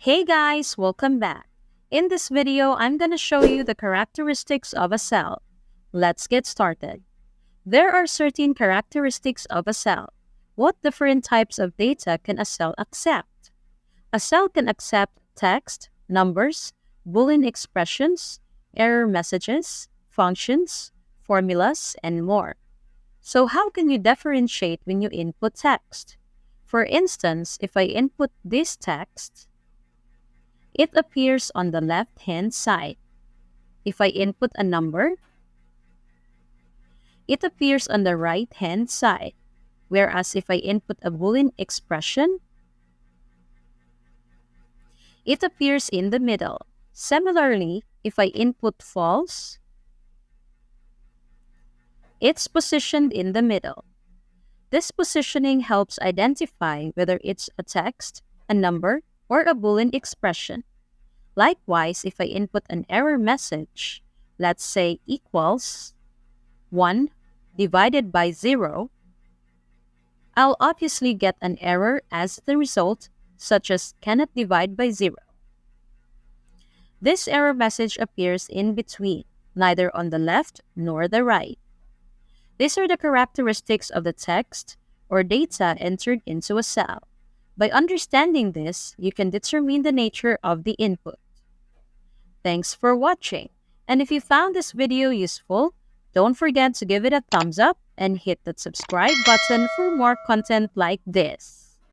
Hey guys, welcome back. In this video, I'm going to show you the characteristics of a cell. Let's get started. There are certain characteristics of a cell. What different types of data can a cell accept? A cell can accept text, numbers, Boolean expressions, error messages, functions, formulas, and more. So how can you differentiate when you input text? For instance, if I input this text, it appears on the left-hand side. If I input a number, it appears on the right-hand side. Whereas if I input a Boolean expression, it appears in the middle. Similarly, if I input false, it's positioned in the middle. This positioning helps identify whether it's a text, a number, or a Boolean expression. Likewise, if I input an error message, let's say equals 1 divided by 0, I'll obviously get an error as the result, such as cannot divide by 0. This error message appears in between, neither on the left nor the right. These are the characteristics of the text or data entered into a cell. By understanding this, you can determine the nature of the input. Thanks for watching. And if you found this video useful, don't forget to give it a thumbs up and hit that subscribe button for more content like this.